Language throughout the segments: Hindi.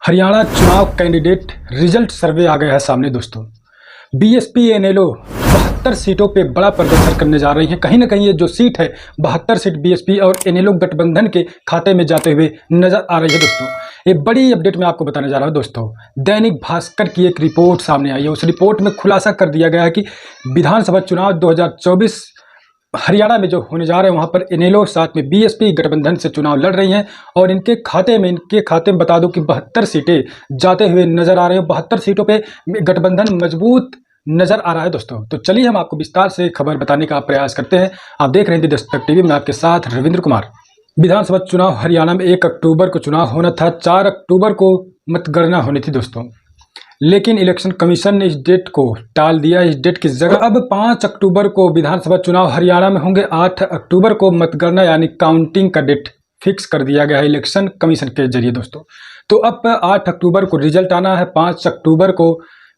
हरियाणा चुनाव कैंडिडेट रिजल्ट सर्वे आ गया है सामने दोस्तों। बीएसपी इनेलो 72 सीटों पे बड़ा प्रदर्शन करने जा रही है। कहीं ना कहीं ये जो सीट है 72 सीट बीएसपी और इनेलो गठबंधन के खाते में जाते हुए नजर आ रही है दोस्तों। ये बड़ी अपडेट मैं आपको बताने जा रहा हूँ दोस्तों। दैनिक भास्कर की एक रिपोर्ट सामने आई है। उस रिपोर्ट में खुलासा कर दिया गया है कि विधानसभा चुनाव 2024 हरियाणा में जो होने जा रहे हैं वहां पर इनेलो साथ में बीएसपी गठबंधन से चुनाव लड़ रही हैं और इनके खाते में बता दूं कि 72 सीटें जाते हुए नजर आ रहे हैं। 72 सीटों पे गठबंधन मजबूत नजर आ रहा है दोस्तों। तो चलिए हम आपको विस्तार से खबर बताने का प्रयास करते हैं। आप देख रहे हैं दस्तक टीवी में आपके साथ रविंद्र कुमार। विधानसभा चुनाव हरियाणा में 1 अक्टूबर को चुनाव होना था। 4 अक्टूबर को मतगणना होनी थी दोस्तों, लेकिन इलेक्शन कमीशन ने इस डेट को टाल दिया। इस डेट की जगह अब 5 अक्टूबर को विधानसभा चुनाव हरियाणा में होंगे। 8 अक्टूबर को मतगणना यानी काउंटिंग का डेट फिक्स कर दिया गया है इलेक्शन कमीशन के जरिए दोस्तों। तो अब 8 अक्टूबर को रिजल्ट आना है। 5 अक्टूबर को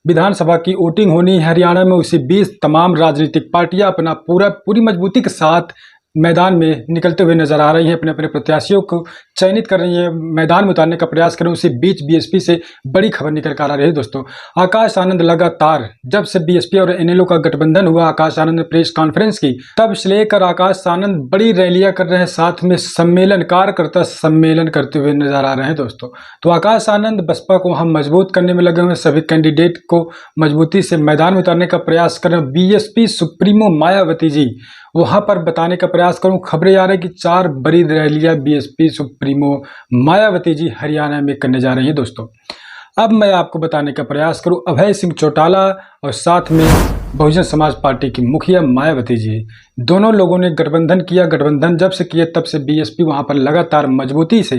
विधानसभा की वोटिंग होनी है हरियाणा में। उसी बीच तमाम राजनीतिक पार्टियां अपना पूरी मजबूती के साथ मैदान में निकलते हुए नजर आ रही हैं। अपने अपने प्रत्याशियों को चयनित कर रही हैं, मैदान में उतारने का प्रयास कर रहे हैं। उसी बीच बीएसपी से बड़ी खबर निकल कर आ रही है दोस्तों। आकाश आनंद लगातार जब से बीएसपी और इनेलो का गठबंधन हुआ, आकाश आनंद ने प्रेस कॉन्फ्रेंस की, तब से लेकर आकाश आनंद बड़ी रैलियां कर रहे हैं, साथ में सम्मेलन कार्यकर्ता सम्मेलन करते हुए नजर आ रहे हैं दोस्तों। तो आकाश आनंद बसपा को हम मजबूत करने में लगे हुए हैं। सभी कैंडिडेट को मजबूती से मैदान में उतारने का प्रयास कर रहे हैं। बीएसपी सुप्रीमो मायावती जी वहां पर बताने का प्रयास करूं। खबरें आ रही है कि 4 बड़ी रैलियां बीएसपी सुप्रीमो मायावती जी हरियाणा में करने जा रही हैं दोस्तों। अब मैं आपको बताने का प्रयास करूं, अभय सिंह चौटाला और साथ में बहुजन समाज पार्टी की मुखिया मायावती जी, दोनों लोगों ने गठबंधन किया। गठबंधन जब से किए तब से बीएसपी वहां पर लगातार मजबूती से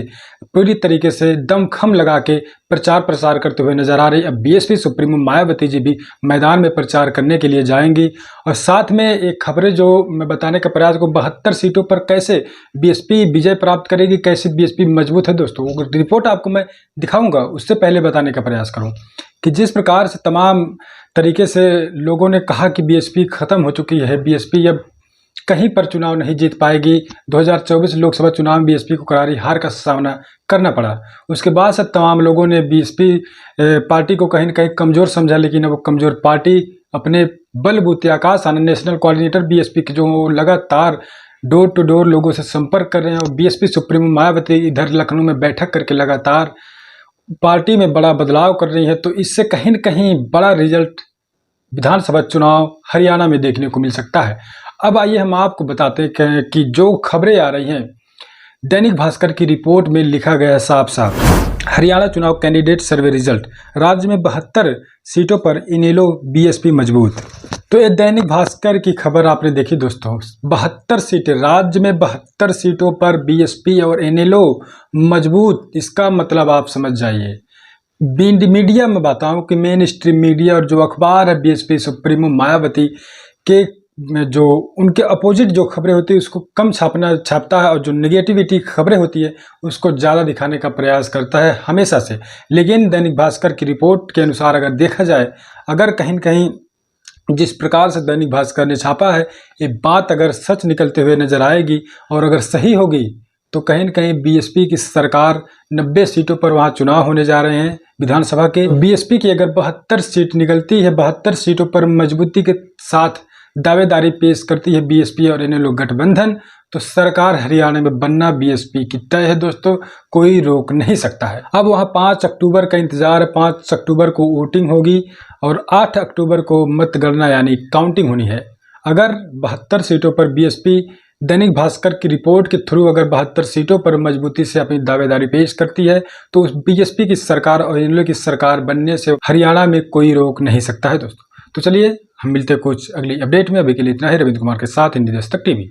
पूरी तरीके से दमखम लगा के प्रचार प्रसार करते हुए नजर आ रही। अब बीएसपी सुप्रीमो मायावती जी भी मैदान में प्रचार करने के लिए जाएंगी। और साथ में एक खबरें जो मैं बताने का प्रयास करूँ, 72 सीटों पर कैसे बीएसपी विजय प्राप्त करेगी, कैसे बीएसपी मजबूत है दोस्तों, वो रिपोर्ट आपको मैं दिखाऊंगा। उससे पहले बताने का प्रयास करूँ कि जिस प्रकार से तमाम तरीके से लोगों ने कहा कि बीएसपी खत्म हो चुकी है, बीएसपी अब कहीं पर चुनाव नहीं जीत पाएगी। 2024 लोकसभा चुनाव में बीएसपी को करारी हार का सामना करना पड़ा। उसके बाद से तमाम लोगों ने बीएसपी पार्टी को कहीं न कहीं कमज़ोर समझा, लेकिन अब कमज़ोर पार्टी अपने बलबूते Akash Anand national coordinator BSP के जो लगातार डोर टू डोर लोगों से संपर्क कर रहे हैं। और बीएसपी सुप्रीमो मायावती इधर लखनऊ में बैठक करके लगातार पार्टी में बड़ा बदलाव कर रही है। तो इससे कहीं न कहीं बड़ा रिजल्ट विधानसभा चुनाव हरियाणा में देखने को मिल सकता है। अब आइए हम आपको बताते हैं कि जो खबरें आ रही हैं, दैनिक भास्कर की रिपोर्ट में लिखा गया है साफ साफ, हरियाणा चुनाव कैंडिडेट सर्वे रिजल्ट, राज्य में 72 सीटों पर इनेलो बीएसपी मजबूत। तो ये दैनिक भास्कर की खबर आपने देखी दोस्तों। 72 सीटें, राज्य में 72 सीटों पर बीएसपी और इनेलो मजबूत। इसका मतलब आप समझ जाइए। मीडिया में बताऊं कि मेन स्ट्रीम मीडिया और जो अखबार है बीएसपी सुप्रीमो मायावती के, जो उनके अपोजिट जो खबरें होती है उसको कम छापता है, और जो नेगेटिविटी खबरें होती है उसको ज़्यादा दिखाने का प्रयास करता है हमेशा से। लेकिन दैनिक भास्कर की रिपोर्ट के अनुसार अगर देखा जाए, अगर कहीं न कहीं जिस प्रकार से दैनिक भास्कर ने छापा है, ये बात अगर सच निकलते हुए नजर आएगी और अगर सही होगी तो कहीं न कहीं बीएसपी की सरकार 90 सीटों पर वहाँ चुनाव होने जा रहे हैं विधानसभा के। बीएसपी की अगर 72 सीट निकलती है, 72 सीटों पर मजबूती के साथ दावेदारी पेश करती है बीएसपी और इनेलो गठबंधन, तो सरकार हरियाणा में बनना बीएसपी की तय है दोस्तों, कोई रोक नहीं सकता है। अब वहाँ 5 अक्टूबर का इंतजार है। 5 अक्टूबर को वोटिंग होगी और 8 अक्टूबर को मतगणना यानी काउंटिंग होनी है। अगर 72 सीटों पर बीएसपी दैनिक भास्कर की रिपोर्ट के थ्रू अगर 72 सीटों पर मजबूती से अपनी दावेदारी पेश करती है, तो उस बीएसपी की सरकार और इनेलो की सरकार बनने से हरियाणा में कोई रोक नहीं सकता है दोस्तों। तो चलिए हम मिलते हैं कुछ अगली अपडेट में। अभी के लिए इतना ही। रविंद्र कुमार के साथ हिंदी दस्तक टीवी।